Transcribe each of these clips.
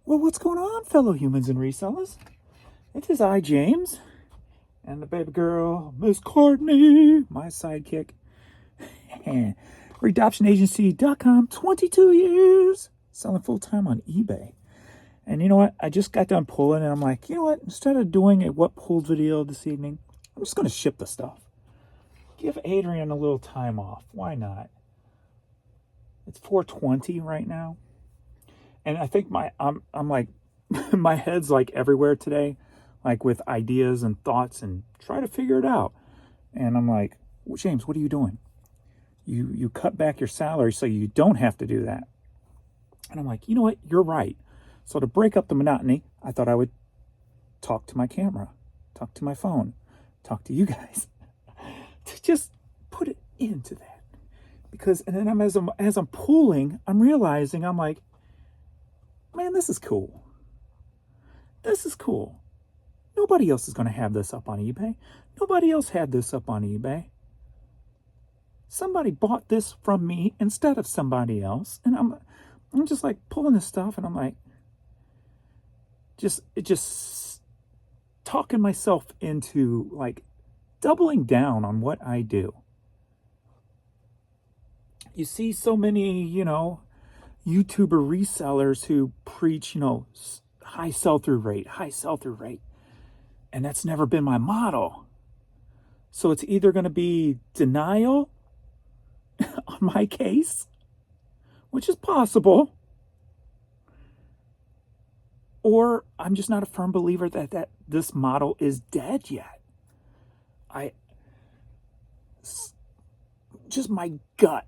Well, what's going on, fellow humans and resellers? It is I, James, and the baby girl, Miss Courtney, my sidekick. ReadoptionAgency.com, 22 years, selling full-time on eBay. And you know what? I just got done pulling, and I'm like, you know what? Instead of doing a what pulled video this evening, I'm just going to ship the stuff. Give Adrian a little time off. Why not? It's 4:20 right now. And I think I'm like, my head's like everywhere today, like with ideas and thoughts and try to figure it out. And I'm like, well, James, what are you doing? You cut back your salary so you don't have to do that. And I'm like, you know what? You're right. So to break up the monotony, I thought I would talk to my camera, talk to my phone, talk to you guys, to just put it into that. Because, and then as I'm pulling, I'm realizing, I'm like, man, this is cool. This is cool. Nobody else is going to have this up on eBay. Nobody else had this up on eBay. Somebody bought this from me instead of somebody else. And I'm just like pulling this stuff, and I'm like, just talking myself into like doubling down on what I do. You see so many, YouTuber resellers who preach, high sell-through rate. And that's never been my model. So it's either going to be denial on my case, which is possible, or I'm just not a firm believer that this model is dead yet. Just my gut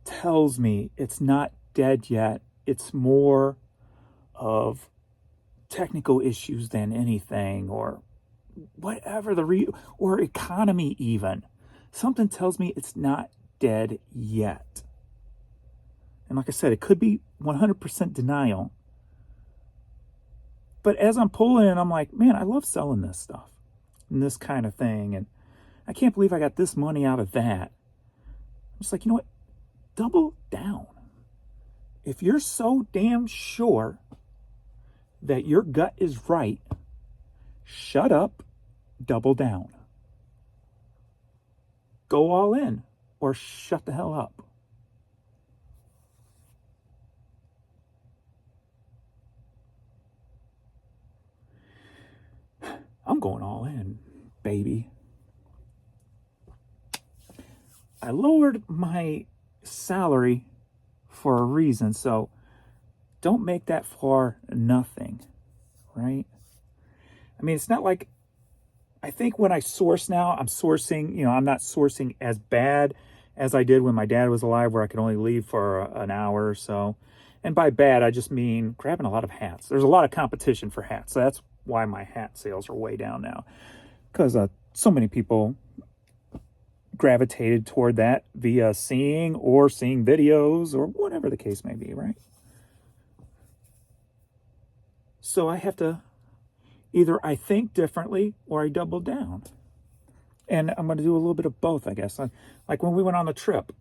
tells me it's not dead yet. It's more of technical issues than anything, or whatever or economy even. Something tells me it's not dead yet. And like I said, it could be 100% denial. But as I'm pulling it, I'm like, man, I love selling this stuff and this kind of thing. And I can't believe I got this money out of that. I'm just like, you know what? Double down. If you're so damn sure that your gut is right, shut up, double down. Go all in or shut the hell up. I'm going all in, baby. I lowered my salary for a reason, so don't make that for nothing, right? I mean, it's not like, I think when I source now, I'm sourcing, I'm not sourcing as bad as I did when my dad was alive, where I could only leave for an hour or so. And by bad, I just mean grabbing a lot of hats. There's a lot of competition for hats. So that's why my hat sales are way down now, because so many people gravitated toward that via seeing videos or whatever the case may be, right? So I have to either I think differently or I double down. And I'm going to do a little bit of both, I guess. Like when we went on the trip,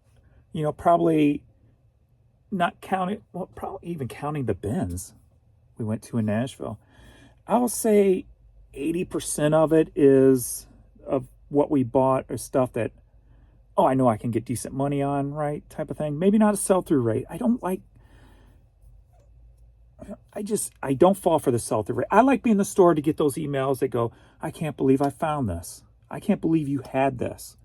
probably not counting, well, probably even counting the bins we went to in Nashville, I'll say 80% of it is of what we bought or stuff that, oh, I know I can get decent money on, right? Type of thing. Maybe not a sell-through rate. I don't fall for the sell-through rate. I like being in the store to get those emails that go, I can't believe I found this. I can't believe you had this.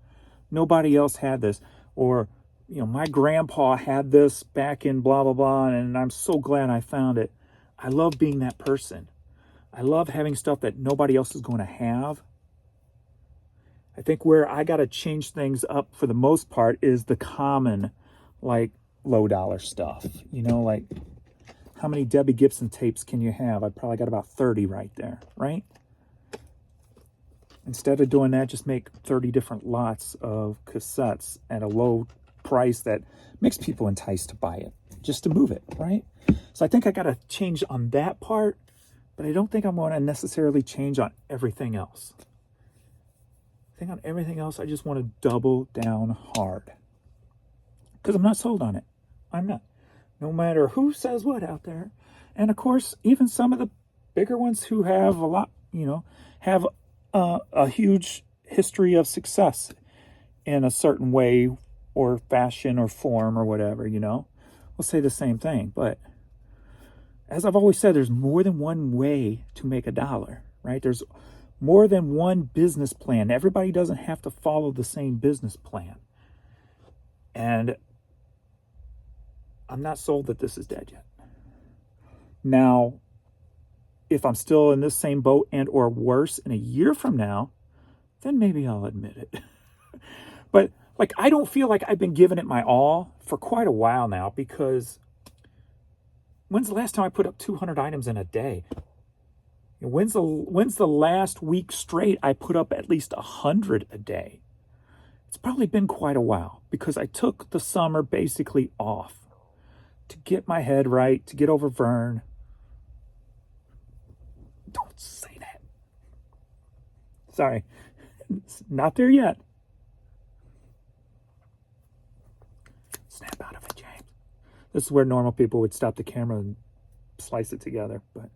Nobody else had this. Or, my grandpa had this back in blah, blah, blah, and I'm so glad I found it. I love being that person. I love having stuff that nobody else is going to have. I think where I got to change things up for the most part is the common, like, low dollar stuff. Like, how many Debbie Gibson tapes can you have? I probably got about 30 right there, right? Instead of doing that, just make 30 different lots of cassettes at a low price that makes people enticed to buy it, just to move it, right? So I think I got to change on that part, but I don't think I'm going to necessarily change on everything else. I think on everything else, I just want to double down hard. Because I'm not sold on it. I'm not. No matter who says what out there, And of course, even some of the bigger ones who have a lot, have a huge history of success in a certain way or fashion or form or whatever, we'll say the same thing. But as I've always said, there's more than one way to make a dollar, right? There's more than one business plan. Everybody doesn't have to follow the same business plan. And I'm not sold that this is dead yet. Now, if I'm still in this same boat and or worse in a year from now, then maybe I'll admit it. But I don't feel like I've been giving it my all for quite a while now, because when's the last time I put up 200 items in a day? When's the last week straight I put up at least 100 a day? It's probably been quite a while, because I took the summer basically off to get my head right, to get over Vern. Don't say that. Sorry. It's not there yet. Snap out of it, James. This is where normal people would stop the camera and slice it together, but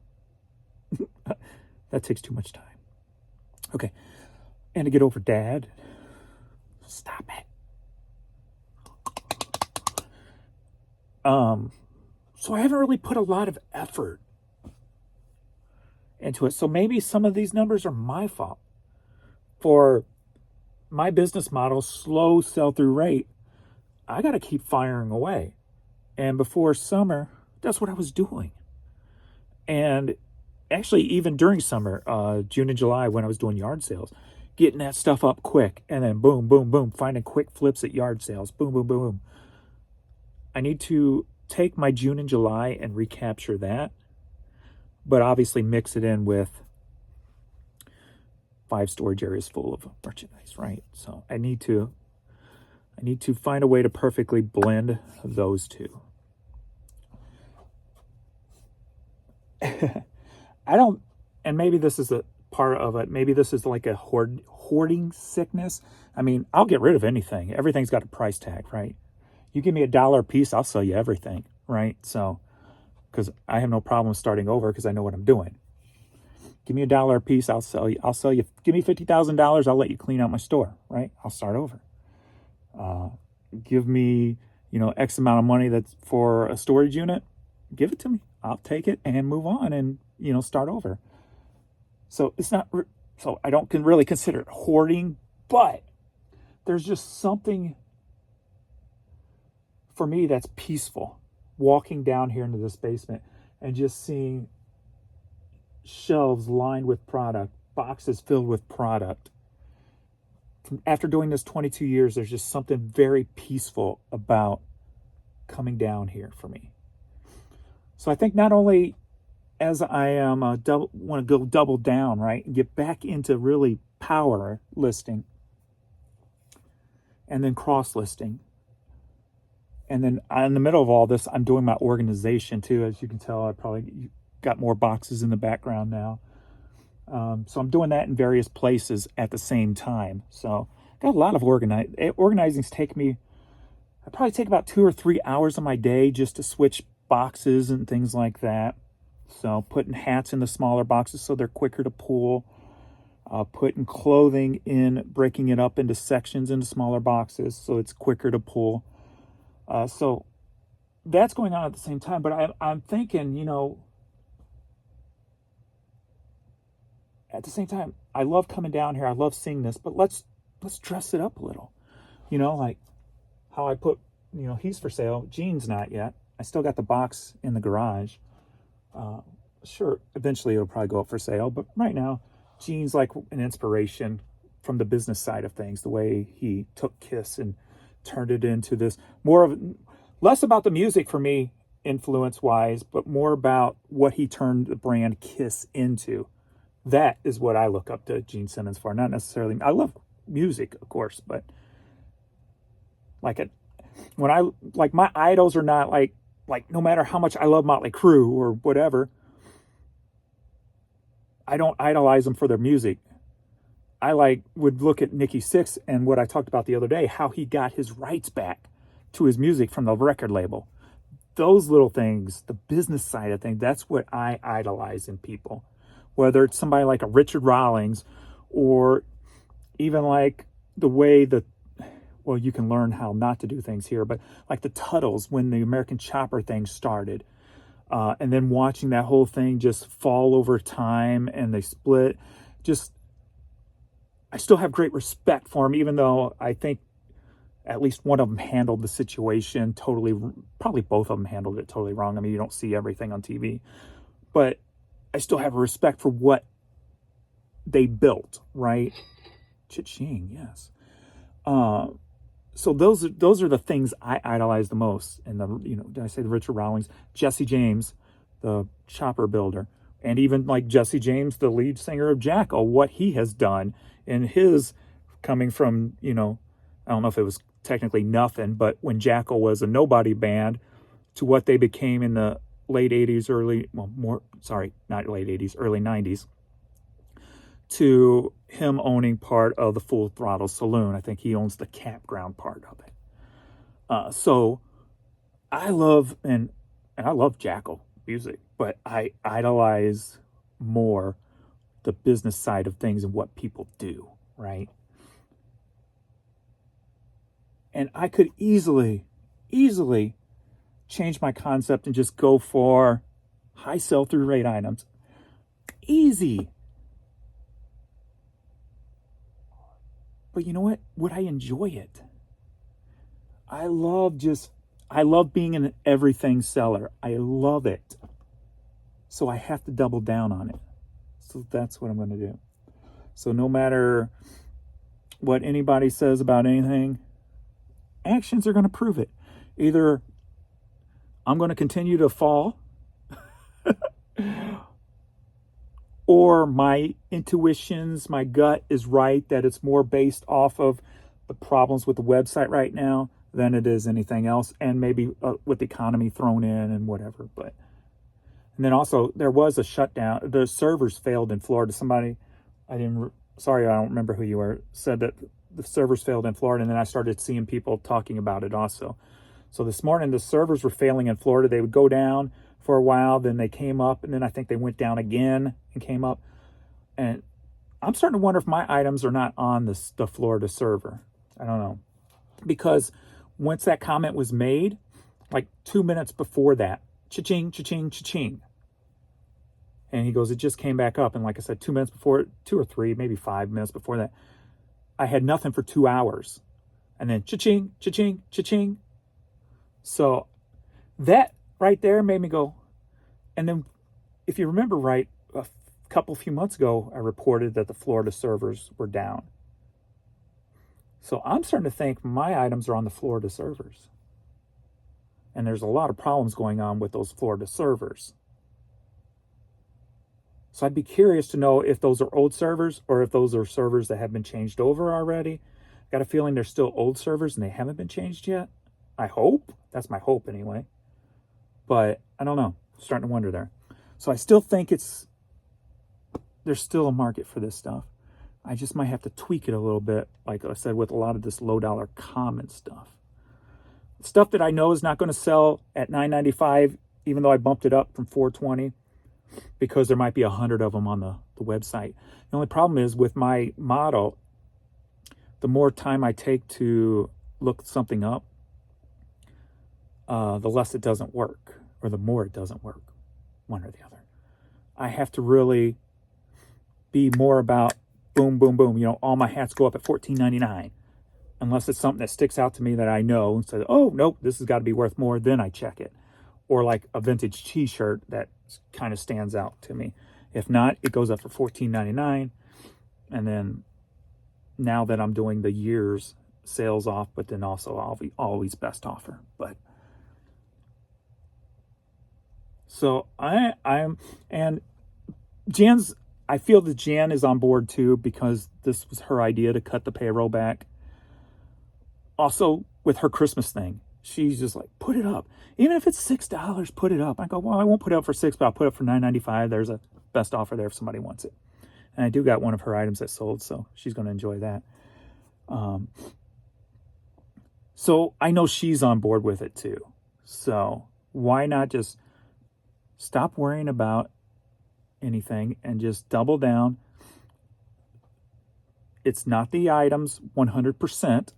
that takes too much time. Okay. And to get over Dad. Stop it. So I haven't really put a lot of effort into it. So maybe some of these numbers are my fault. For my business model, slow sell-through rate, I got to keep firing away. And before summer, that's what I was doing. And actually, even during summer, June and July, when I was doing yard sales, getting that stuff up quick, and then boom, boom, boom, finding quick flips at yard sales, boom, boom, boom, boom. I need to take my June and July and recapture that, but obviously mix it in with 5 storage areas full of merchandise, right? So I need to find a way to perfectly blend those two. And maybe this is a part of it. Maybe this is like a hoarding sickness. I mean, I'll get rid of anything. Everything's got a price tag, right? You give me $1 a piece, I'll sell you everything, right? So, because I have no problem starting over, because I know what I'm doing. Give me $1 a piece, I'll sell you. Give me $50,000, I'll let you clean out my store, right? I'll start over. Give me, X amount of money that's for a storage unit. Give it to me. I'll take it and move on and, start over. So it's not, so I don't really consider it hoarding, but there's just something for me that's peaceful, walking down here into this basement and just seeing shelves lined with product, boxes filled with product. After doing this 22 years, there's just something very peaceful about coming down here for me. So I think not only as I am want to go double down, right, and get back into really power listing, and then cross listing, and then in the middle of all this, I'm doing my organization too. As you can tell, I probably got more boxes in the background now. So I'm doing that in various places at the same time. So got a lot of organizing's I probably take about 2 or 3 hours of my day just to switch boxes and things like that. So putting hats in the smaller boxes so they're quicker to pull. Putting clothing in, breaking it up into sections into smaller boxes so it's quicker to pull. So that's going on at the same time. But I'm thinking, at the same time, I love coming down here. I love seeing this, but let's dress it up a little. Like how I put, he's for sale. Gene's not yet. I still got the box in the garage. Sure, eventually it'll probably go up for sale, but right now, Gene's like an inspiration from the business side of things, the way he took Kiss and turned it into this less about the music for me, influence-wise, but more about what he turned the brand Kiss into. That is what I look up to Gene Simmons for. Not necessarily, I love music, of course, but my idols are not like no matter how much I love Motley Crue or whatever, I don't idolize them for their music. I would look at Nikki Sixx and what I talked about the other day, how he got his rights back to his music from the record label. those little things, the business side of things, that's what I idolize in people. Whether it's somebody like a Richard Rawlings, or even like the way that, well, you can learn how not to do things here, but like the Tuttles, when the American Chopper thing started, and then watching that whole thing just fall over time and they split, just, I still have great respect for them, even though I think at least one of them handled the situation totally, probably both of them handled it totally wrong. I mean, you don't see everything on TV, but I still have a respect for what they built, right? Cha-ching, yes. So those are the things I idolize the most. And did I say the Richard Rawlings, Jesse James, the chopper builder, and even like Jesse James, the lead singer of Jackal, what he has done in his coming from, I don't know if it was technically nothing, but when Jackal was a nobody band to what they became in the late 80s, early 90s, to him owning part of the Full Throttle Saloon. I think he owns the campground part of it. So I love, and I love Jackal music, but I idolize more the business side of things and what people do, right? And I could easily change my concept and just go for high sell-through rate items. Easy. But you know what? Would I enjoy it? I love being an everything seller. I love it. So I have to double down on it. So that's what I'm going to do. So no matter what anybody says about anything, actions are going to prove it. Either I'm going to continue to fall, or my intuitions, my gut is right that it's more based off of the problems with the website right now than it is anything else, and maybe with the economy thrown in and whatever. And then also there was a shutdown. The servers failed in Florida. Somebody, I don't remember who you were, said that the servers failed in Florida, and then I started seeing people talking about it also. So this morning the servers were failing in Florida. They would go down for a while, then they came up, and then I think they went down again and came up. And I'm starting to wonder if my items are not on the Florida server. I don't know. Because once that comment was made, like 2 minutes before that, cha-ching, cha-ching, cha-ching. And he goes, it just came back up. And like I said, 2 minutes before, 2 or 3, maybe 5 minutes before that, I had nothing for 2 hours. And then cha-ching, cha-ching, cha-ching. So that right there made me go. And then if you remember right, a few months ago, I reported that the Florida servers were down. So I'm starting to think my items are on the Florida servers. And there's a lot of problems going on with those Florida servers. So I'd be curious to know if those are old servers or if those are servers that have been changed over already. Got a feeling they're still old servers and they haven't been changed yet. I hope. That's my hope anyway. But I don't know. Starting to wonder there. So I still think there's still a market for this stuff. I just might have to tweak it a little bit, like I said, with a lot of this low dollar common stuff. Stuff that I know is not going to sell at $9.95, even though I bumped it up from $4.20, because there might be 100 of them on the website. The only problem is with my model, the more time I take to look something up, the less it doesn't work, or the more it doesn't work, one or the other. I have to really be more about boom, boom, boom. All my hats go up at $14.99. Unless it's something that sticks out to me that I know and say, oh, nope, this has got to be worth more, then I check it. Or like a vintage t-shirt that kind of stands out to me. If not, it goes up for $14.99. And then now that I'm doing the year's sales off, but then also I'll be always best offer. But so and Jan's, I feel that Jan is on board too, because this was her idea to cut the payroll back. Also, with her Christmas thing, she's just like, put it up. Even if it's $6, put it up. I go, well, I won't put it up for $6, but I'll put it up for $9.95. There's a best offer there if somebody wants it. And I do got one of her items that sold, so she's going to enjoy that. So I know she's on board with it too. So Why not just stop worrying about anything and just double down? It's not the items 100%.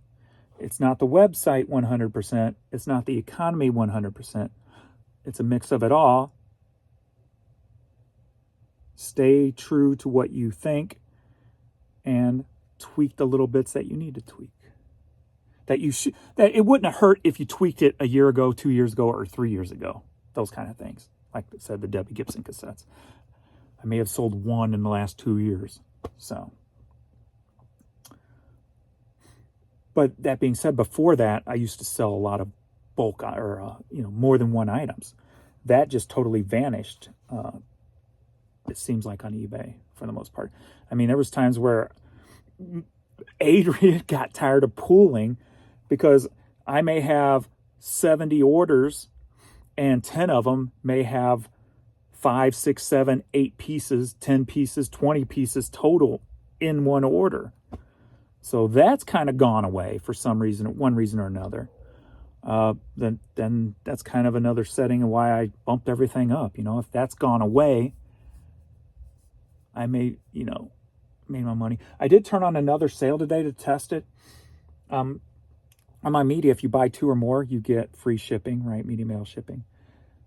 It's not the website 100%. It's not the economy 100%. It's a mix of it all. Stay true to what you think and tweak the little bits that you need to tweak. That it wouldn't have hurt if you tweaked it a year ago, 2 years ago, or 3 years ago. Those kind of things. Like I said, the Debbie Gibson cassettes. I may have sold one in the last 2 years. So, but that being said, before that, I used to sell a lot of bulk or more than one items. That just totally vanished. It seems like on eBay for the most part. I mean, there was times where Adrian got tired of pooling because I may have 70 orders and 10 of them may have 5, 6, 7, 8 pieces, 10 pieces, 20 pieces total in one order. So that's kind of gone away for some reason, one reason or another. Then that's kind of another setting of why I bumped everything up. If that's gone away, I made my money. I did turn on another sale today to test it. On my media, if you buy 2 or more, you get free shipping, right? Media mail shipping.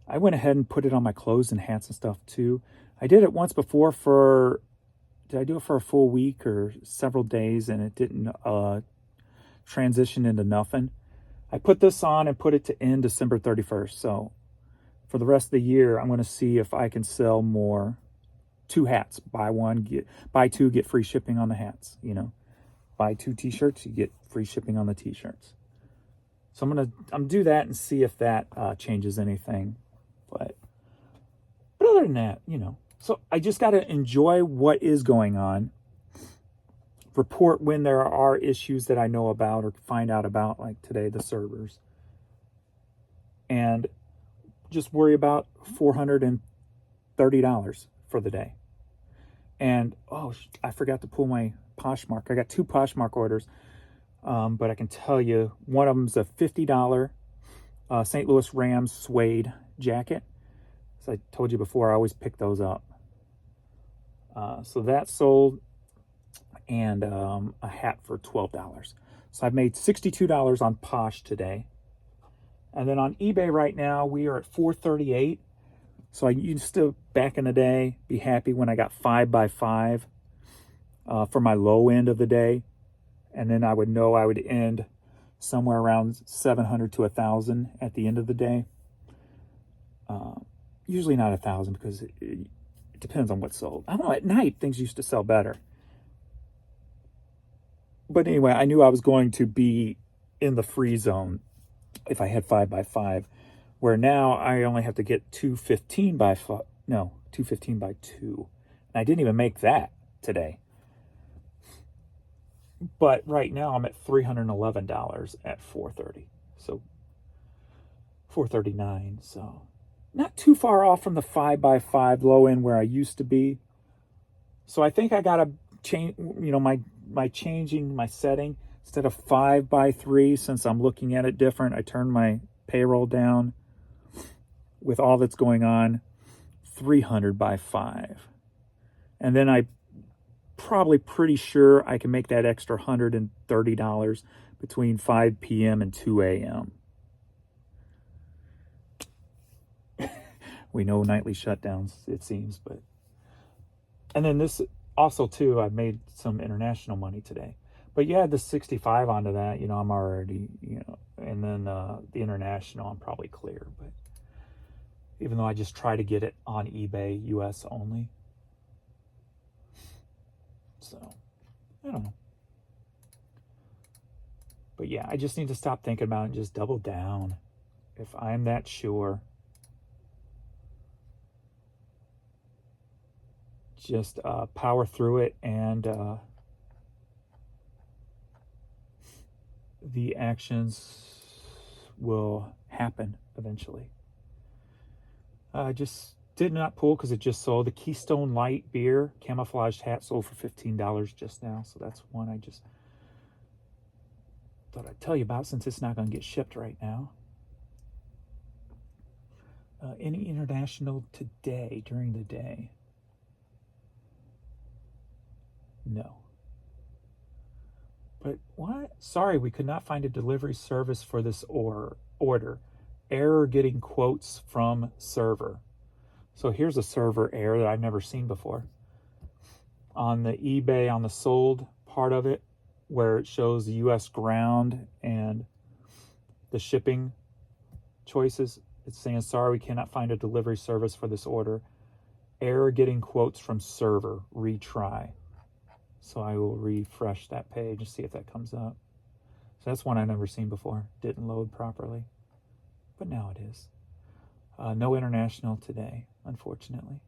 I went ahead and put it on my clothes and hats and stuff too. I did it once before did I do it for a full week or several days, and it didn't transition into nothing. I put this on and put it to end December 31st. So for the rest of the year, I'm going to see if I can sell more 2 hats. Buy 2, get free shipping on the hats, Buy 2 t-shirts, you get free shipping on the t-shirts. So I'm gonna do that and see if that changes anything. But other than that, so I just got to enjoy what is going on. Report when there are issues that I know about or find out about, like today, the servers. And just worry about $430 for the day. And, I forgot to pull my Poshmark. I got 2 Poshmark orders. But I can tell you, one of them's a $50 St. Louis Rams suede jacket. As I told you before, I always pick those up. So that sold, and a hat for $12. So I've made $62 on Posh today. And then on eBay right now, we are at $438. So I used to, back in the day, be happy when I got 5x5 for my low end of the day. And then I would know I would end somewhere around 700 to 1,000 at the end of the day. Usually not 1,000 because it depends on what's sold. I don't know, at night things used to sell better. But anyway, I knew I was going to be in the free zone if I had 5x5, where now I only have to get 215 by 2. And I didn't even make that today. But right now I'm at $311 at 430. So 439. So not too far off from the 5x5 low end where I used to be. So I think I gotta change, my changing my setting. Instead of 5x3, since I'm looking at it different, I turned my payroll down with all that's going on, 300x5. And then I probably pretty sure I can make that extra $130 between 5 p.m. and 2 a.m. We know nightly shutdowns, it seems, but... And then this also, too, I made some international money today. But you add the 65 onto that, I'm already, and then the international, I'm probably clear. But even though I just try to get it on eBay, US only. So, I don't know. But yeah, I just need to stop thinking about it and just double down. If I'm that sure, just power through it, and the actions will happen eventually. I just did not pull because it just sold. The Keystone Light beer camouflaged hat sold for $15 just now. So that's one I just thought I'd tell you about since it's not going to get shipped right now. Any international today, during the day? No. But what? Sorry, we could not find a delivery service for this order. Error getting quotes from server. So here's a server error that I've never seen before. On the eBay, on the sold part of it, where it shows the US ground and the shipping choices, it's saying, sorry, we cannot find a delivery service for this order. Error getting quotes from server. Retry. So I will refresh that page and see if that comes up. So that's one I've never seen before. Didn't load properly. But now it is. No international today, unfortunately.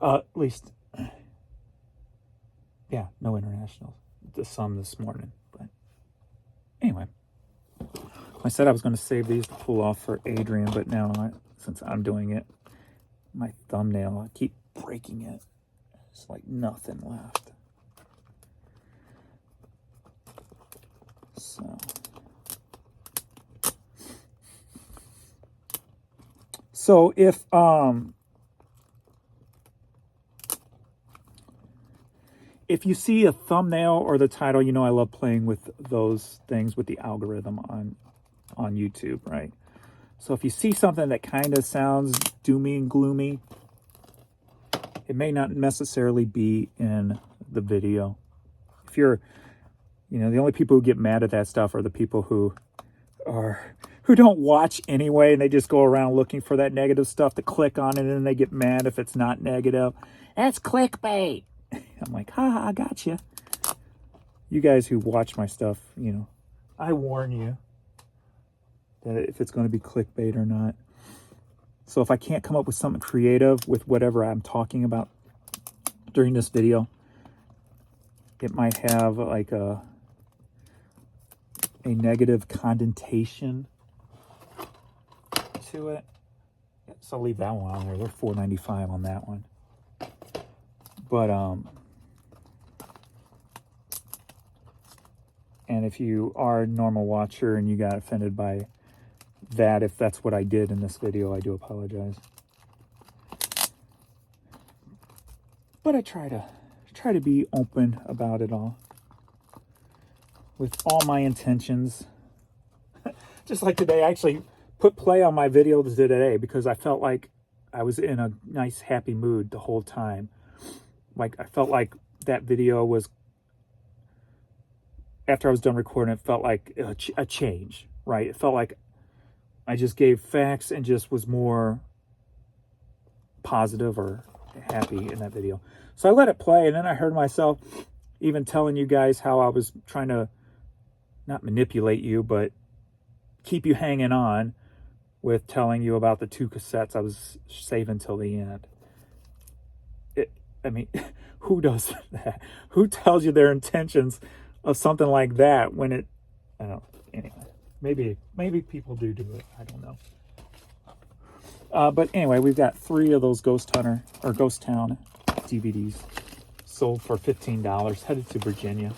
At least, yeah, no international. Some this morning. But anyway. I said I was going to save these to pull off for Adrian, but now, since I'm doing it, my thumbnail, I keep breaking it. It's like nothing left. So if you see a thumbnail or the title, you know I love playing with those things with the algorithm on YouTube, right? So if you see something that kind of sounds doomy and gloomy, it may not necessarily be in the video. If you're, the only people who get mad at that stuff are the people who don't watch anyway, and they just go around looking for that negative stuff to click on it, and then they get mad if it's not negative. That's clickbait. I'm like, I got you. You guys who watch my stuff, I warn you that if it's going to be clickbait or not. So if I can't come up with something creative with whatever I'm talking about during this video, it might have like a negative connotation to it. So I'll leave that one on there. They're $4.95 on that one. But and if you are a normal watcher and you got offended by that, if that's what I did in this video, I do apologize. But I try to be open about it all with all my intentions. Just like today, I actually put play on my videos today because I felt like I was in a nice, happy mood the whole time. Like, I felt like that video was, after I was done recording, it felt like a change, right? It felt like I just gave facts and just was more positive or happy in that video. So I let it play, and then I heard myself even telling you guys how I was trying to not manipulate you, but keep you hanging on with telling you about the 2 cassettes I was saving till the end. Who does that? Who tells you their intentions of something like that when it, I don't know, anyway, maybe people do it. I don't know. But anyway, we've got 3 of those Ghost Town DVDs sold for $15, headed to Virginia.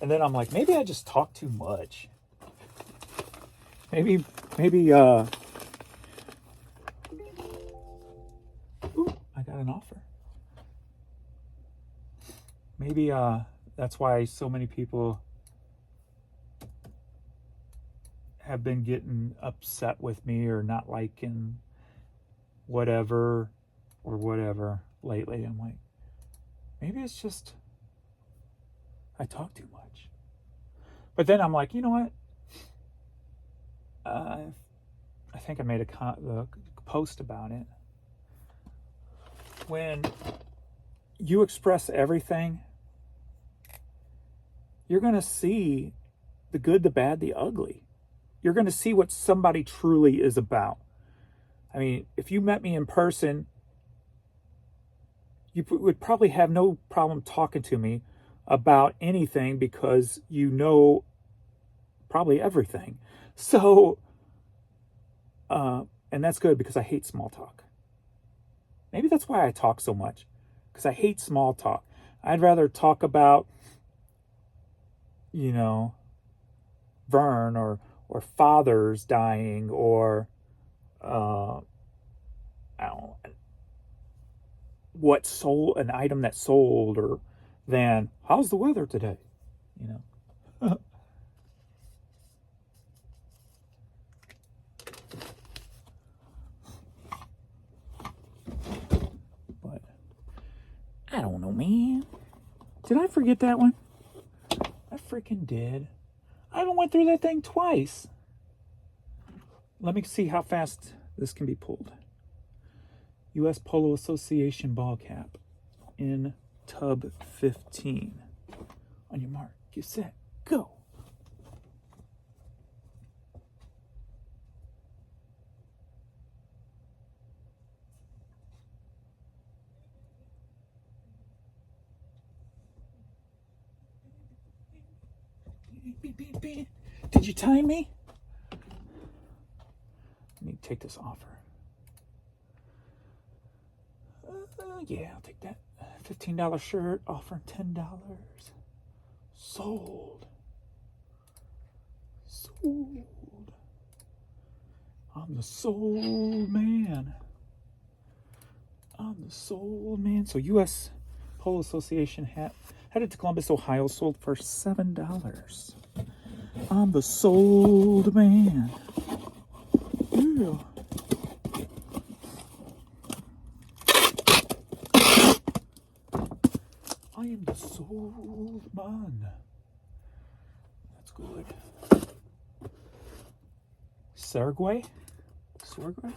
And then I'm like, maybe I just talk too much. Maybe, I got an offer. Maybe that's why so many people have been getting upset with me or not liking whatever lately. I'm like, maybe it's just I talk too much. But then I'm like, you know what? I think I made a post about it. When you express everything, you're going to see the good, the bad, the ugly. You're going to see what somebody truly is about. I mean, if you met me in person, you would probably have no problem talking to me about anything because you know probably everything. So, and that's good because I hate small talk. Maybe that's why I talk so much, because I hate small talk. I'd rather talk about you know, Vern or fathers dying or I don't know, what sold, an item that sold, or than how's the weather today, you know. But I don't know, man. Did I forget that one? I freaking did. I even went through that thing twice. Let me see how fast this can be pulled. U.S. Polo Association ball cap in tub 15. On your mark, get set, go. Did you time me? I need to take this offer. Yeah, I'll take that. $15 shirt, offering $10. Sold. Sold. I'm the sold man. I'm the sold man. So U.S. Polo Association hat headed to Columbus, Ohio, sold for $7. I'm the sold man. Yeah. I am the sold man. That's good. Sergway? Sergway?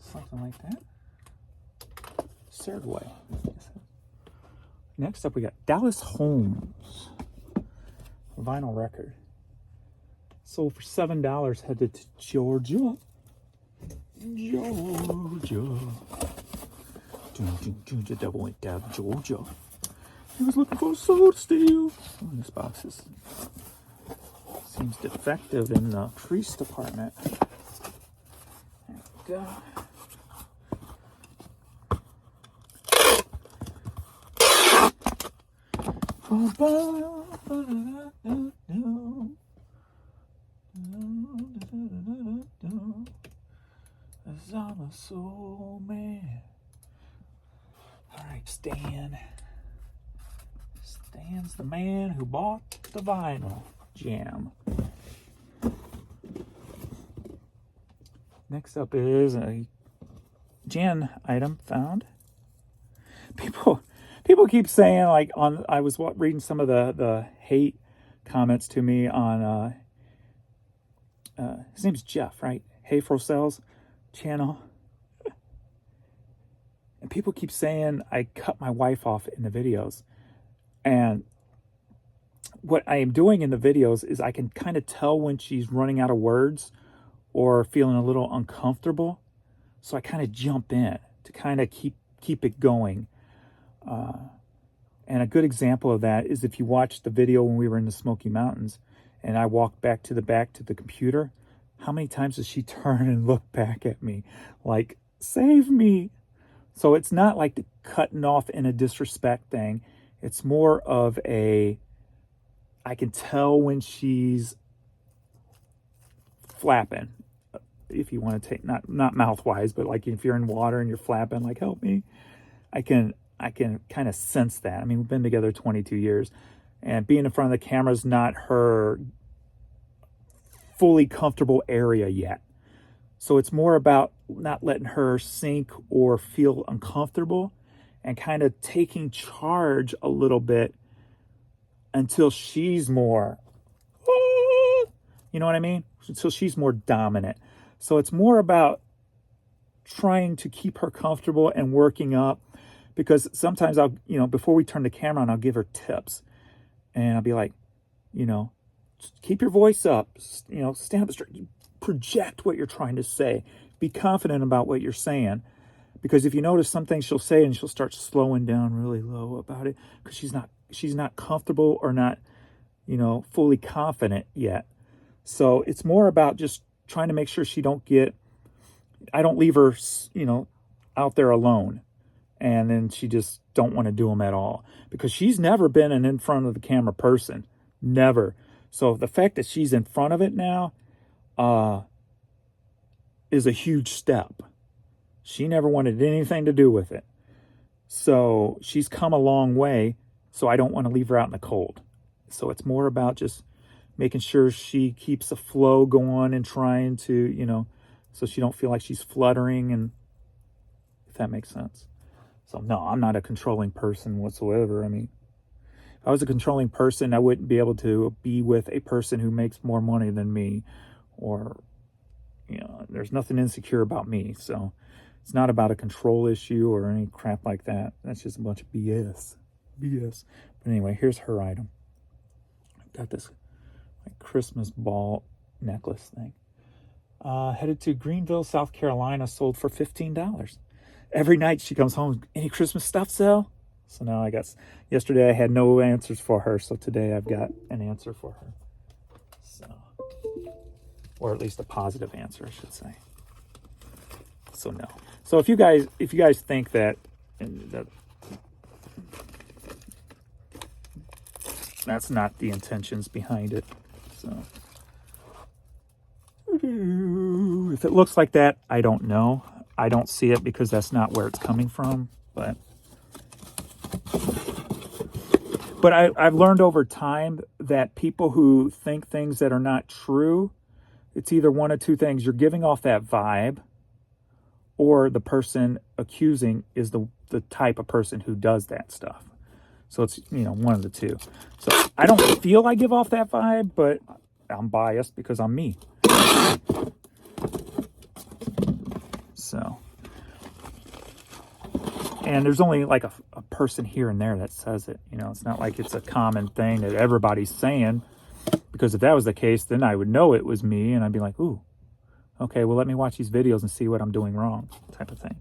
Something like that. Sergway. Next up, we got Dallas Holmes. Vinyl record. Sold for $7, headed to Georgia. Georgia. The devil went down to Georgia. He was looking for a sword steal. Oh, this box seems defective in the crease department. There we go. I'm a soul man. All right, Stan. Stan's the man who bought the vinyl jam. Next up is a Jan item found. People keep saying, like, I was reading some of the hate comments to me on his name's Jeff, right? Hey Frocells channel. And people keep saying I cut my wife off in the videos. And what I am doing in the videos is I can kind of tell when she's running out of words or feeling a little uncomfortable. So I kind of jump in to kind of keep it going. And a good example of that is if you watch the video when we were in the Smoky Mountains and I walked back to the computer, how many times does she turn and look back at me like, save me? So it's not like the cutting off in a disrespect thing. It's more of I can tell when she's flapping, if you want to take, not mouth-wise, but like if you're in water and you're flapping, like, help me. I can kind of sense that. I mean, we've been together 22 years, and being in front of the camera is not her fully comfortable area yet. So it's more about not letting her sink or feel uncomfortable and kind of taking charge a little bit until she's more, you know what I mean? Until she's more dominant. So it's more about trying to keep her comfortable and working up, because sometimes I'll, before we turn the camera on, I'll give her tips and I'll be like, keep your voice up, stand up straight, project what you're trying to say, be confident about what you're saying. Because if you notice some things she'll say and she'll start slowing down really low about it because she's not comfortable or not, fully confident yet. So it's more about just trying to make sure I don't leave her, out there alone. And then she just don't want to do them at all, because she's never been an in front of the camera person. Never. So the fact that she's in front of it now is a huge step. She never wanted anything to do with it. So she's come a long way, so I don't want to leave her out in the cold. So it's more about just making sure she keeps the flow going and trying to, you know, so she don't feel like she's fluttering, and if that makes sense. So no, I'm not a controlling person whatsoever. I mean, if I was a controlling person, I wouldn't be able to be with a person who makes more money than me, or, you know, there's nothing insecure about me. So it's not about a control issue or any crap like that. That's just a bunch of BS. BS. But anyway, here's her item. I got this like Christmas ball necklace thing. Headed to Greenville, South Carolina, sold for $15. Every night she comes home, any Christmas stuff sell? So now I guess, yesterday I had no answers for her, so today I've got an answer for her. So, or at least a positive answer, I should say. So no. So if you guys think that, that's not the intentions behind it. So if it looks like that, I don't know. I don't see it because that's not where it's coming from. But I've learned over time that people who think things that are not true, it's either one of two things. You're giving off that vibe, or the person accusing is the type of person who does that stuff. So it's, you know, one of the two. So I don't feel I give off that vibe, but I'm biased because I'm me. So, and there's only like a person here and there that says it. You know, it's not like it's a common thing that everybody's saying, because if that was the case, then I would know it was me, and I'd be like, ooh, okay, well, let me watch these videos and see what I'm doing wrong, type of thing.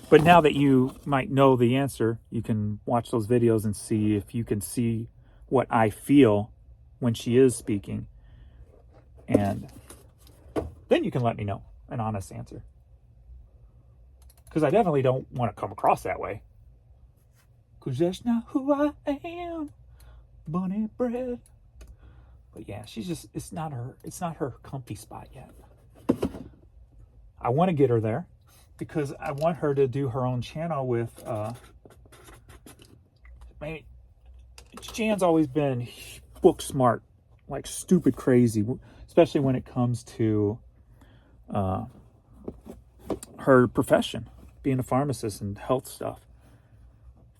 But now that you might know the answer, you can watch those videos and see if you can see what I feel when she is speaking. And then you can let me know an honest answer. Because I definitely don't want to come across that way. Because that's not who I am. Bunny bread. But yeah, she's just, it's not her comfy spot yet. I want to get her there, because I want her to do her own channel with, Jan's always been book smart, like stupid crazy, especially when it comes to her profession, being a pharmacist and health stuff.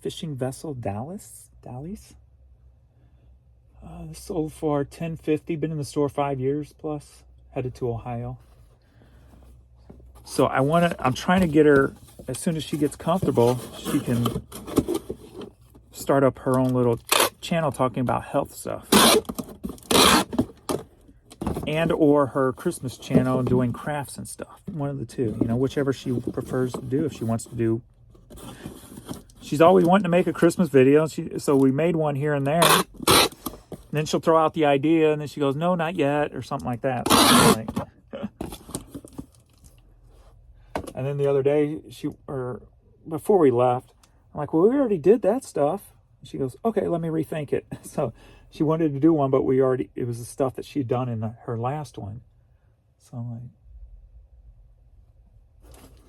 Fishing vessel Dallas. Sold for $10.50. Been in the store 5 years plus. Headed to Ohio. So I'm trying to get her, as soon as she gets comfortable, she can start up her own little channel talking about health stuff. And or her Christmas channel and doing crafts and stuff. One of the two, you know, whichever she prefers to do. If she wants to do, she's always wanting to make a Christmas video. So we made one here and there. And then she'll throw out the idea, and then she goes, no, not yet, or something like that. And then the other day, before we left, I'm like, well, we already did that stuff. And she goes, okay, let me rethink it. So she wanted to do one, but it was the stuff that she'd done in her last one. So I'm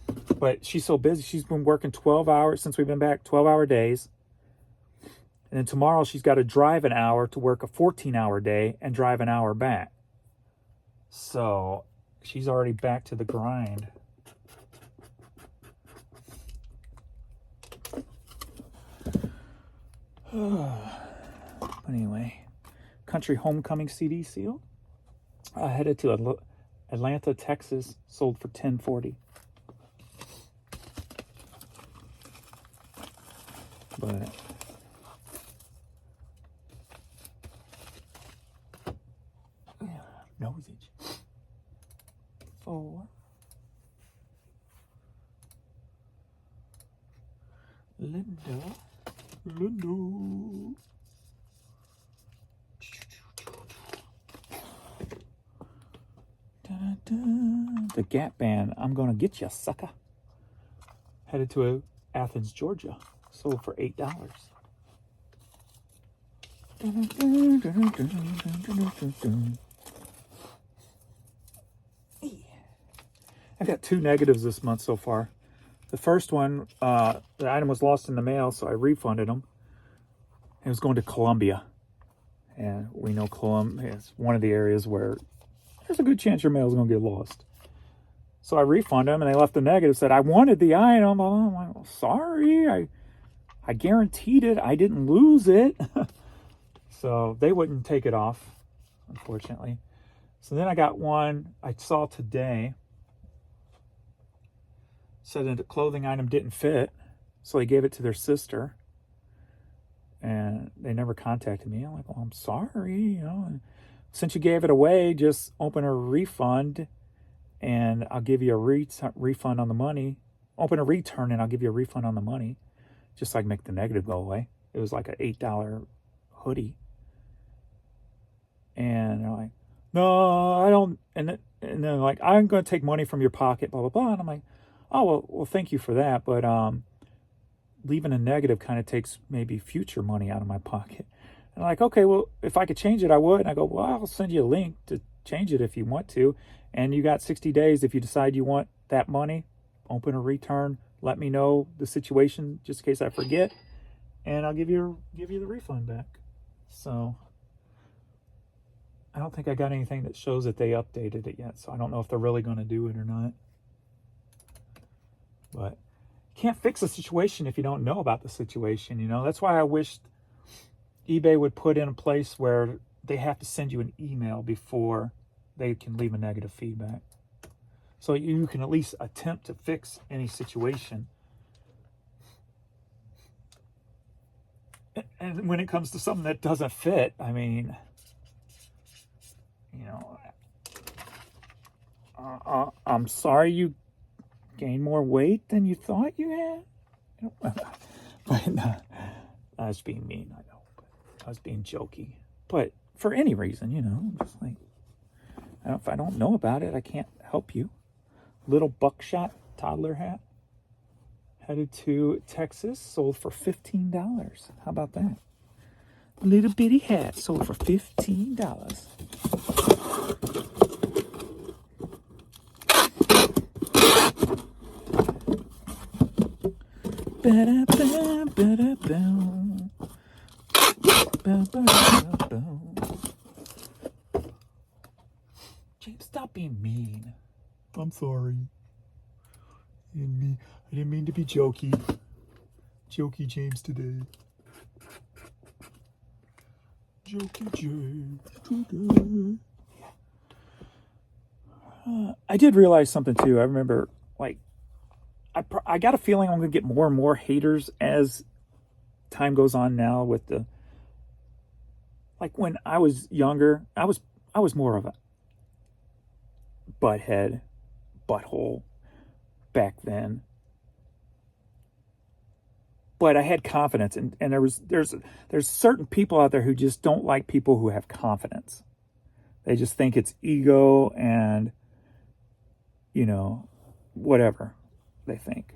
like, but she's so busy. She's been working 12 hours since we've been back, 12-hour days. And then tomorrow she's got to drive an hour to work a 14-hour day and drive an hour back. So she's already back to the grind. Anyway, Country Homecoming CD seal. Headed to Atlanta, Texas. Sold for $10.40. But nosage. 4. Linda. The Gap Band, I'm gonna get you, sucker. Headed to Athens, Georgia. Sold for $8. I got 2 negatives this month so far. The first one, the item was lost in the mail, so I refunded them. It was going to Colombia. And we know Colombia is one of the areas where there's a good chance your mail is going to get lost. So I refunded them, and they left a negative, said, I wanted the item. I'm like, well, sorry, I guaranteed it. I didn't lose it. So they wouldn't take it off, unfortunately. So then I got one I saw today. Said that the clothing item didn't fit, so they gave it to their sister. And they never contacted me. I'm like, well, I'm sorry, you know. And since you gave it away, just open a refund, and I'll give you a refund on the money. Open a return, and I'll give you a refund on the money, just so I can make the negative go away. It was like an $8 hoodie. And they're like, no, I don't. And they're like, I'm going to take money from your pocket, blah, blah, blah. And I'm like, oh, well, thank you for that. But leaving a negative kind of takes maybe future money out of my pocket. And I'm like, okay, well, if I could change it, I would. And I go, well, I'll send you a link to change it if you want to. And you got 60 days. If you decide you want that money, open a return, let me know the situation just in case I forget, and I'll give you the refund back. So I don't think I got anything that shows that they updated it yet. So I don't know if they're really going to do it or not. But you can't fix a situation if you don't know about the situation, you know. That's why I wished eBay would put in a place where they have to send you an email before they can leave a negative feedback. So you can at least attempt to fix any situation. And when it comes to something that doesn't fit, I mean, you know, I'm sorry you gained more weight than you thought you had. But I was being mean, I know. But I was being jokey. But for any reason, you know, just like, if I don't know about it, I can't help you. Little buckshot toddler hat. Headed to Texas, sold for $15. How about that? Little bitty hat sold for $15. James, stop being mean. I'm sorry. I didn't mean to be jokey. Jokey James today. Jokey James today. I did realize something too. I remember, like, I got a feeling I'm going to get more and more haters as time goes on now with the, like, when I was younger, I was more of a butthead, butthole back then. But I had confidence, and there's certain people out there who just don't like people who have confidence. They just think it's ego and, you know, whatever they think.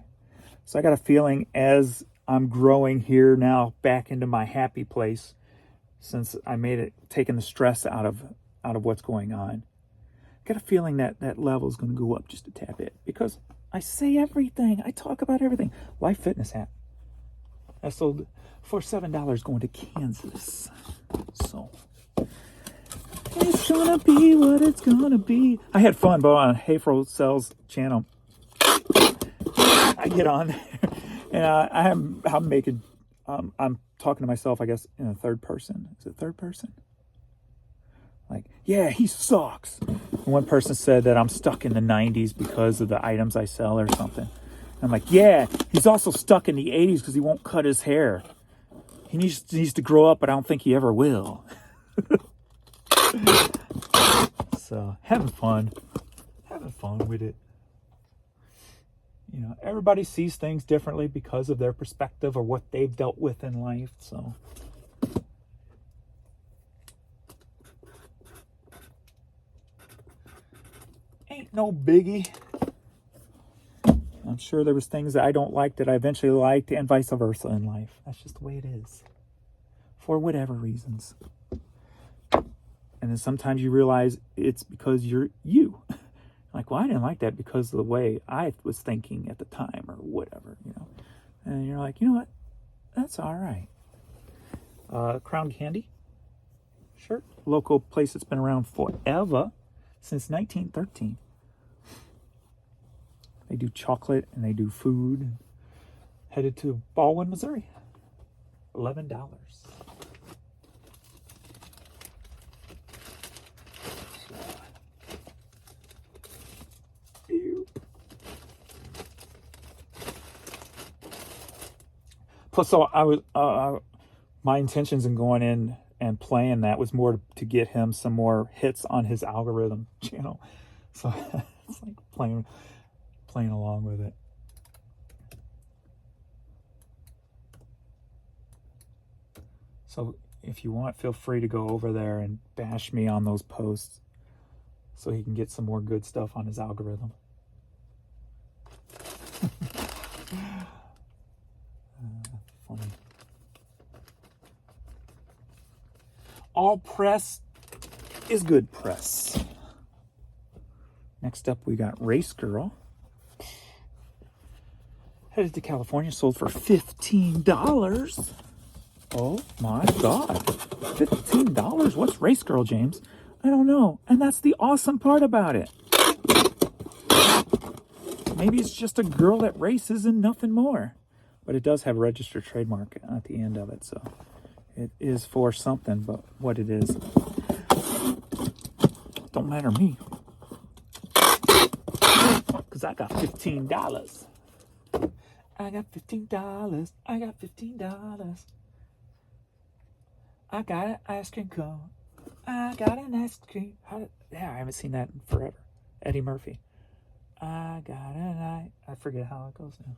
So I got a feeling as I'm growing here now back into my happy place, since I made it, taking the stress out of what's going on, I got a feeling that level is going to go up just a tad bit, because I say everything. I talk about everything. Life Fitness hat. I sold for $7 going to Kansas. So it's gonna be what it's gonna be. I had fun, but on Hayfro Sells channel, I get on there and I'm making I'm talking to myself, I guess, in a third person. Is it third person? Like, yeah, he sucks. And one person said that I'm stuck in the 90s because of the items I sell or something. I'm like, yeah, he's also stuck in the 80s because he won't cut his hair. He needs to grow up, but I don't think he ever will. So, having fun with it. You know, everybody sees things differently because of their perspective or what they've dealt with in life. So, ain't no biggie. I'm sure there was things that I don't like that I eventually liked, and vice versa in life. That's just the way it is. for whatever reasons. And then sometimes you realize it's because you're you. Like, well, I didn't like that because of the way I was thinking at the time or whatever, you know. And you're like, you know what? That's all right. Crown Candy shirt. Local place that's been around forever, since 1913. They do chocolate and they do food. Headed to Baldwin, Missouri. $11. Plus, so I was my intentions in going in and playing that was more to get him some more hits on his algorithm channel. So it's like playing along with it. So if you want, feel free to go over there and bash me on those posts so he can get some more good stuff on his algorithm. Funny. All press is good press. Next up, we got Race Girl. Headed to California, sold for $15. Oh my God. $15? What's Race Girl, James? I don't know. And that's the awesome part about it. Maybe it's just a girl that races and nothing more. But it does have a registered trademark at the end of it, so it is for something, but what it is don't matter to me. Because I got $15. I got $15. I got $15. I got an ice cream cone. I got an ice cream. Yeah, I haven't seen that in forever. Eddie Murphy. I got an I forget how it goes now.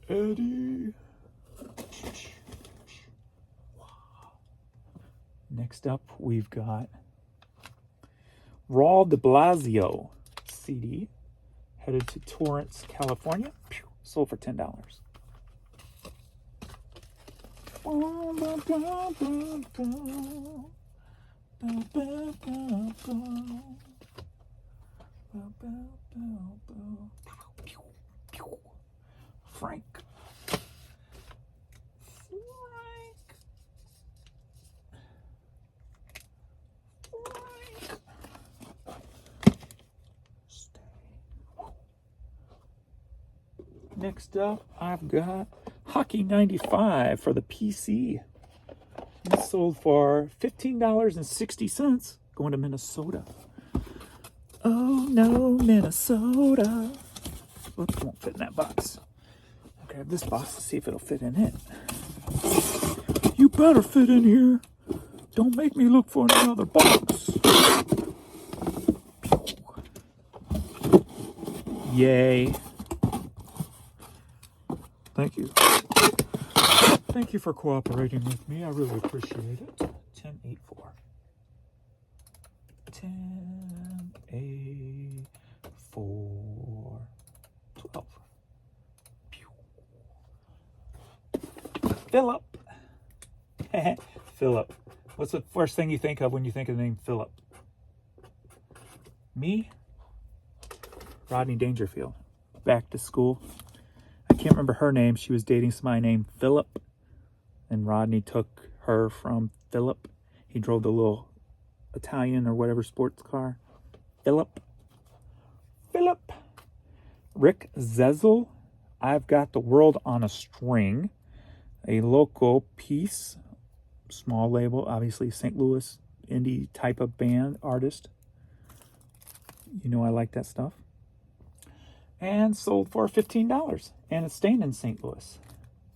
Eddie. Next up, we've got Raul de Blasio CD. Headed to Torrance, California. Sold for $10. Frank. Next up, I've got Hockey 95 for the PC. It's sold for $15.60, going to Minnesota. Oh no, Minnesota. Oops, won't fit in that box. I'll grab this box to see if it'll fit in it. You better fit in here. Don't make me look for another box. Yay. Thank you. Thank you for cooperating with me. I really appreciate it. 1084. 1084. 12. Philip. Philip. What's the first thing you think of when you think of the name Philip? Me? Rodney Dangerfield. Back to school. I can't remember her name. She was dating somebody named Philip. And Rodney took her from Philip. He drove the little Italian or whatever sports car. Philip. Rick Zezel. I've Got the World on a String. A local piece. Small label. Obviously St. Louis indie type of band artist. You know I like that stuff. And sold for $15. And it's staying in St. Louis.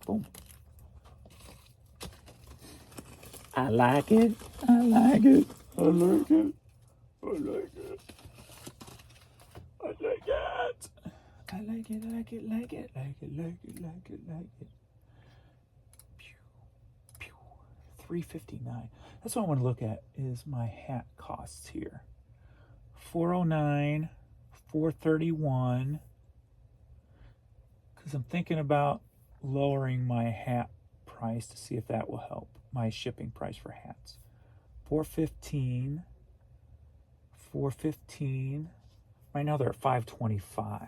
Boom. I like it. I like it. I like it. I like it. I like it. I like it. Like it. Like it. Like it. Like it. Like it. Like it. Pew. Pew. $3.59. That's what I want to look at. Is my hat costs here. $409. $431. because I'm thinking about lowering my hat price to see if that will help my shipping price for hats. $4.15. Right now they're at $5.25.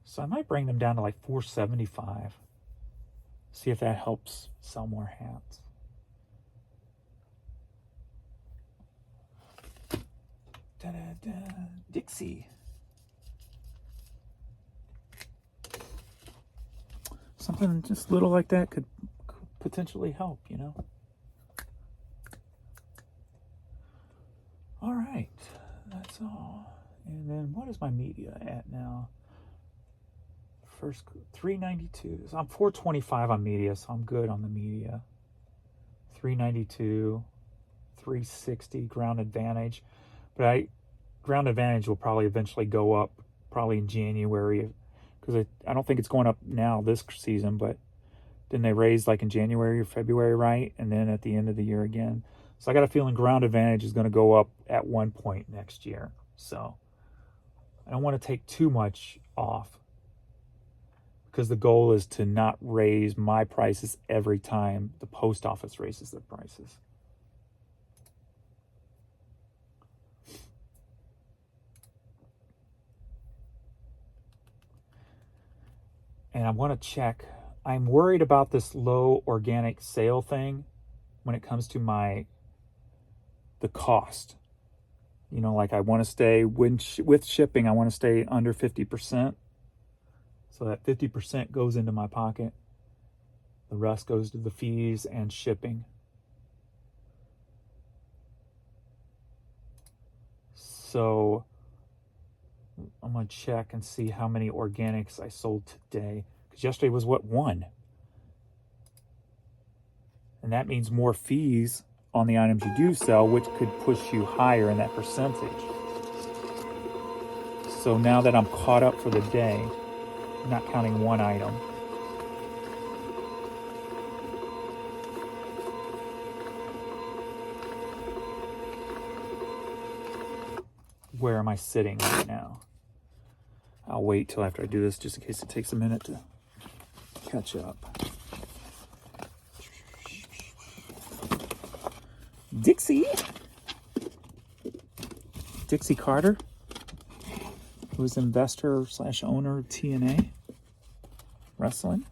So I might bring them down to like $4.75. See if that helps sell more hats. Dixie. Something just little like that could potentially help, you know? All right, that's all. And then what is my media at now? First, 392. So I'm 425 on media, so I'm good on the media. 392, 360 ground advantage. But ground advantage will probably eventually go up, probably in January, because I don't think it's going up now this season, but didn't they raise like in January or February, right? And then at the end of the year again. So I got a feeling ground advantage is going to go up at one point next year. So I don't want to take too much off, because the goal is to not raise my prices every time the post office raises their prices. And I want to check. I'm worried about this low organic sale thing when it comes to the cost. You know, like I want to stay, with shipping, I want to stay under 50%. So that 50% goes into my pocket. The rest goes to the fees and shipping. So I'm going to check and see how many organics I sold today. Because yesterday was what, 1? And that means more fees on the items you do sell, which could push you higher in that percentage. So now that I'm caught up for the day, I'm not counting one item. Where am I sitting right now? I'll wait till after I do this just in case it takes a minute to catch up. Dixie Carter, who's investor / owner of TNA Wrestling.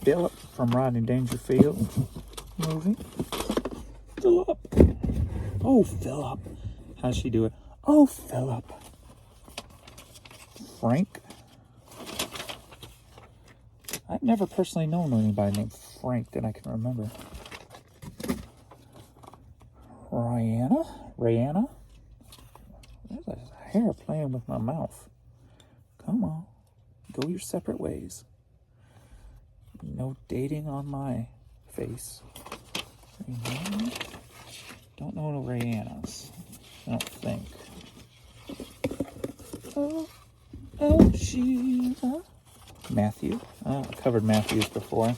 Philip from Rodney Dangerfield movie. Philip. Oh, Philip. How's she do it? Oh, Philip. Frank. I've never personally known anybody named Frank that I can remember. Rihanna. There's a hair playing with my mouth. Come on. Go your separate ways. No dating on my face. Rihanna? Don't know no Rihannas. I don't think. Oh, Sheila. Matthew. I covered Matthews before.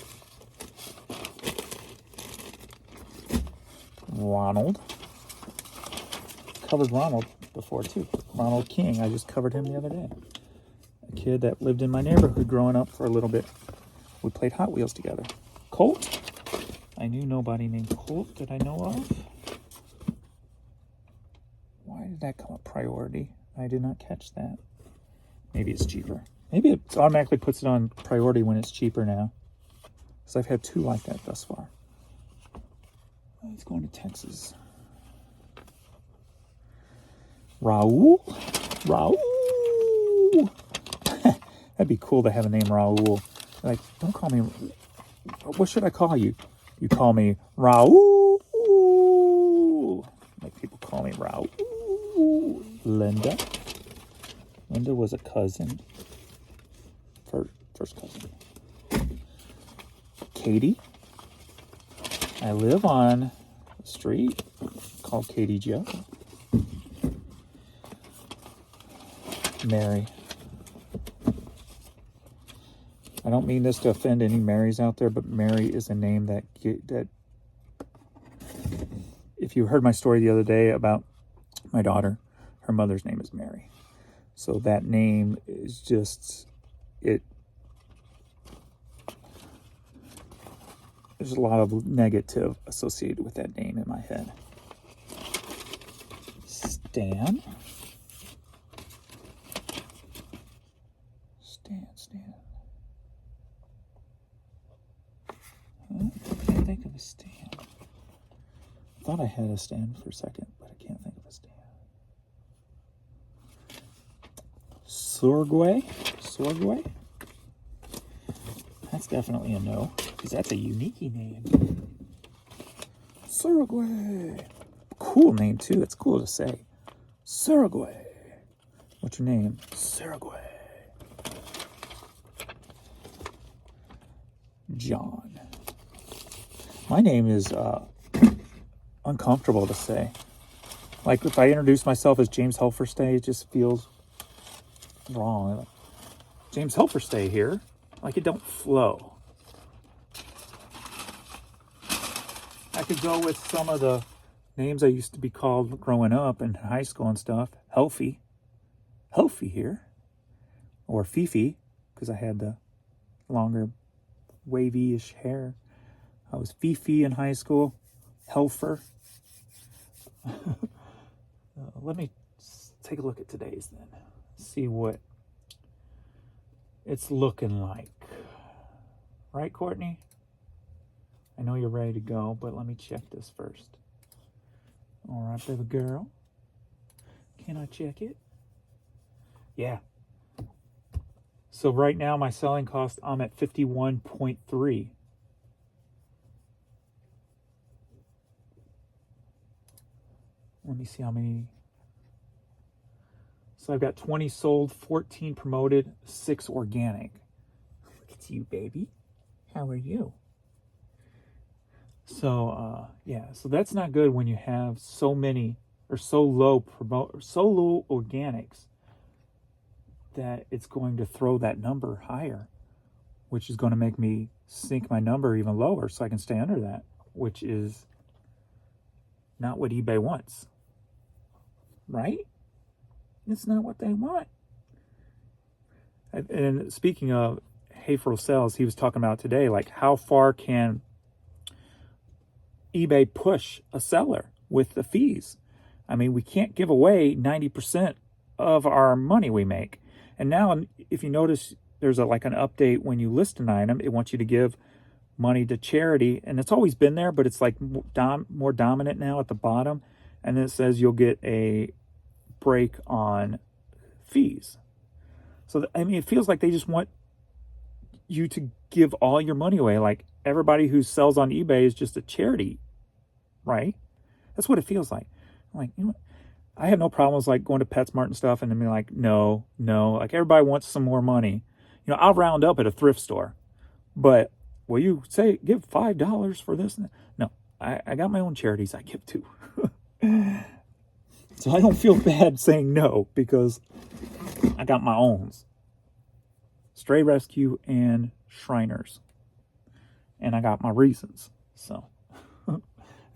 Ronald. Covered Ronald before too. Ronald King. I just covered him the other day. A kid that lived in my neighborhood growing up for a little bit. We played Hot Wheels together. Colt. I knew nobody named Colt that I know of. Why did that come up priority? I did not catch that. Maybe it's cheaper. Maybe it automatically puts it on priority when it's cheaper now. Because I've had 2 like that thus far. He's going to Texas. Raul? That'd be cool to have a name Raul. Like, don't call me... What should I call you? You call me Raul. Like people call me Raul. Linda. Linda was a cousin. First cousin. Katie. I live on a street called Katie Joe. Mary. I don't mean this to offend any Marys out there, but Mary is a name that if you heard my story the other day about my daughter, her mother's name is Mary. So that name is just, there's a lot of negative associated with that name in my head. Stan. I can't think of a Stan. I thought I had a Stan for a second, but I can't think of a Stan. Sorgway? That's definitely a no, because that's a unique name. Sorgway. Cool name, too. It's cool to say. Sorgway. What's your name? Sorgway. John. My name is uncomfortable to say. Like, if I introduce myself as James Helferstay, it just feels wrong. James Helferstay here. Like, it don't flow. I could go with some of the names I used to be called growing up in high school and stuff. Healthy here. Or Fifi, because I had the longer wavy-ish hair. I was Fifi in high school. Helfer. Let me take a look at today's then. See what it's looking like. Right, Courtney? I know you're ready to go, but let me check this first. All right, baby girl. Can I check it? Yeah. So right now, my selling cost, I'm at 51.3. Let me see how many. So I've got 20 sold, 14 promoted, 6 organic. Look at you, baby. How are you? So, yeah, so that's not good when you have so many or so low organics that it's going to throw that number higher, which is going to make me sink my number even lower so I can stay under that, which is not what eBay wants, right? It's not what they want. And speaking of Haferl Sales, he was talking about today, like, how far can eBay push a seller with the fees? I mean, we can't give away 90% of our money we make. And now, if you notice, there's like an update when you list an item. It wants you to give money to charity, and it's always been there, but it's like more dominant now at the bottom. And then it says you'll get a break on fees. So, I mean, it feels like they just want you to give all your money away. Like, everybody who sells on eBay is just a charity, right? That's what it feels like. I'm like, you know what? I have no problems like going to PetSmart and stuff and then being like, no. Like, everybody wants some more money. You know, I'll round up at a thrift store. But will you say, give $5 for this? No, I got my own charities I give to. So I don't feel bad saying no, because I got my own. Stray Rescue and Shriners. And I got my reasons. So I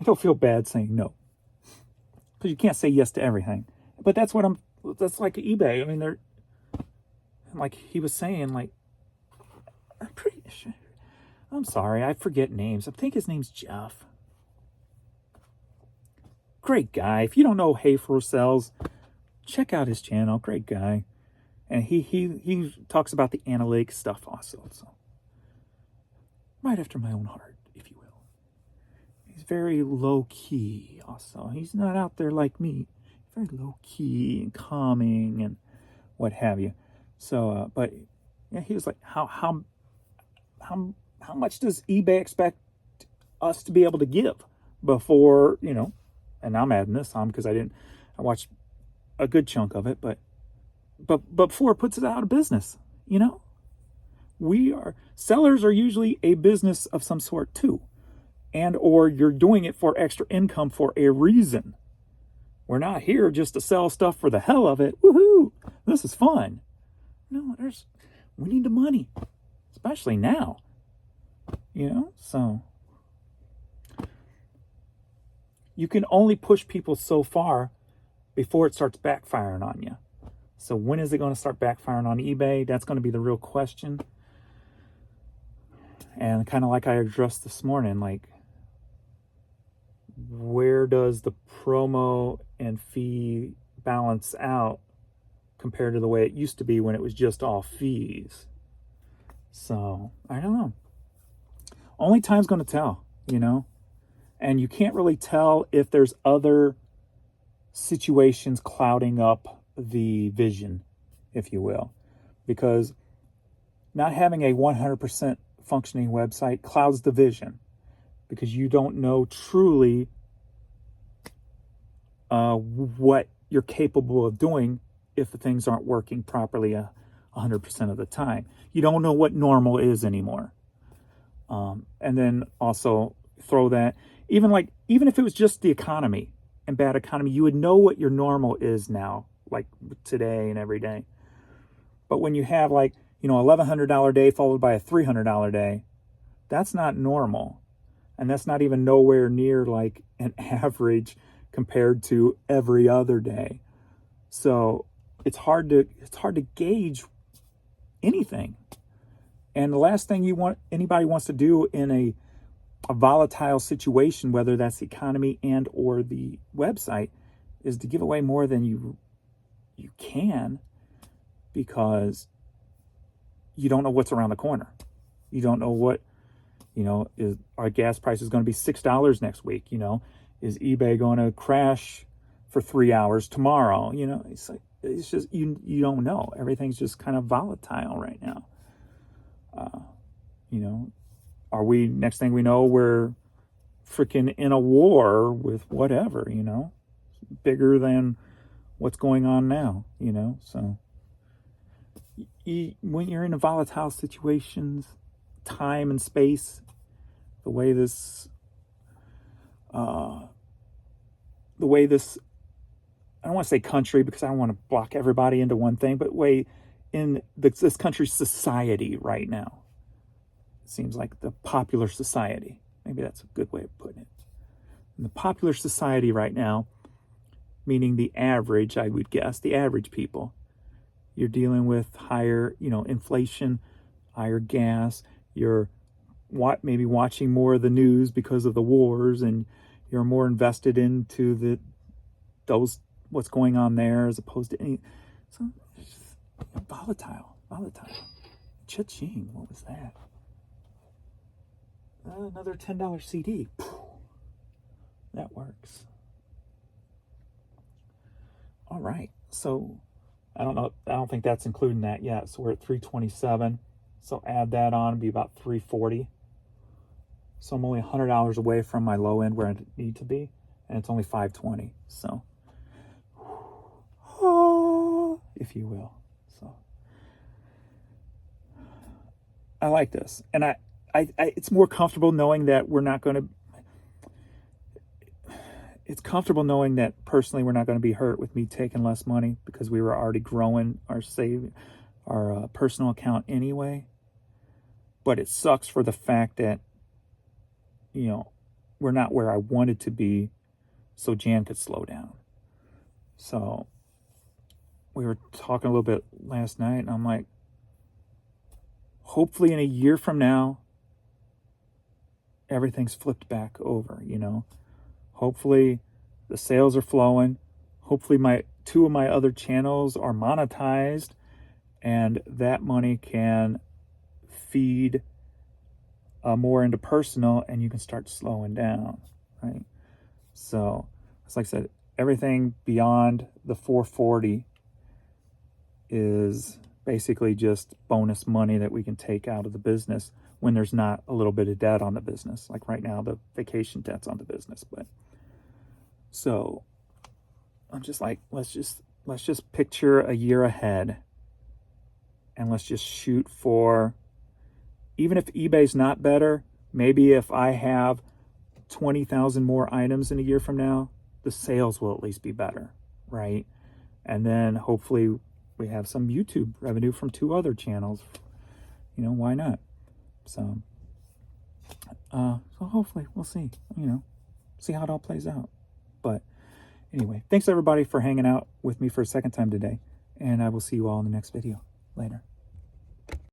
don't feel bad saying no. Because you can't say yes to everything. But that's like eBay. I mean, they're, like he was saying, like, I'm pretty sure. I'm sorry, I forget names. I think his name's Jeff. Great guy. If you don't know Haferl Sales, check out his channel. Great guy. And he talks about the analytics stuff also. So, right after my own heart, if you will. He's very low key also. He's not out there like me. Very low key and calming and what have you. So, but yeah, he was like, how much does eBay expect us to be able to give before, you know? And I'm adding this on because I watched a good chunk of it, but before it puts it out of business, you know? Sellers are usually a business of some sort too. And or you're doing it for extra income for a reason. We're not here just to sell stuff for the hell of it. Woohoo! This is fun. No, we need the money. Especially now. You know? So you can only push people so far before it starts backfiring on you. So when is it going to start backfiring on eBay? That's going to be the real question. And kind of like I addressed this morning, like, where does the promo and fee balance out compared to the way it used to be when it was just all fees? So I don't know. Only time's going to tell, you know? And you can't really tell if there's other situations clouding up the vision, if you will, because not having a 100% functioning website clouds the vision, because you don't know truly what you're capable of doing if the things aren't working properly 100% of the time. You don't know what normal is anymore. And then also throw that, even if it was just the economy and bad economy, you would know what your normal is now, like today and every day. But when you have $1,100 day followed by a $300 day, that's not normal. And that's not even nowhere near like an average compared to every other day. So it's hard to gauge anything. And the last thing anybody wants to do in a volatile situation, whether that's the economy and or the website, is to give away more than you can, because you don't know what's around the corner. You don't know what, is our gas price is going to be $6 next week? Is eBay going to crash for 3 hours tomorrow? It's just, you don't know. Everything's just kind of volatile right now. Are we, next thing we know, we're freaking in a war with whatever, bigger than what's going on now, so when you're in a volatile situations, time and space, the way this, I don't want to say country, because I don't want to block everybody into one thing, but way in this country's society right now, it seems like the popular society, maybe that's a good way of putting it. In the popular society right now, meaning the average, I would guess, the average people, you're dealing with higher, inflation, higher gas, you're maybe watching more of the news because of the wars, and you're more invested into what's going on there as opposed to any. So it's just volatile. Cha-ching, what was that? Another $10 CD. That works. All right, so I don't think that's including that yet. So we're at 327. So add that on, it'd be about 340. So I'm only $100 away from my low end where I need to be, and it's only 520. So, if you will. So I like this, and I it's more comfortable knowing that we're not going to. It's comfortable knowing that personally we're not going to be hurt with me taking less money, because we were already growing our personal account anyway. But it sucks for the fact that, we're not where I wanted to be, so Jan could slow down. So we were talking a little bit last night, and I'm like, hopefully in a year from now, everything's flipped back over, Hopefully the sales are flowing. Hopefully two of my other channels are monetized, and that money can feed more into personal, and you can start slowing down, right? So, it's like I said, everything beyond the 440 is basically just bonus money that we can take out of the business when there's not a little bit of debt on the business. Like right now, the vacation debt's on the business. But so I'm just like, let's just picture a year ahead, and let's just shoot for, even if eBay's not better, maybe if I have 20,000 more items in a year from now, the sales will at least be better, right? And then hopefully we have some YouTube revenue from 2 other channels. Why not? So hopefully we'll see, see how it all plays out. But anyway, thanks everybody for hanging out with me for a second time today. And I will see you all in the next video. Later.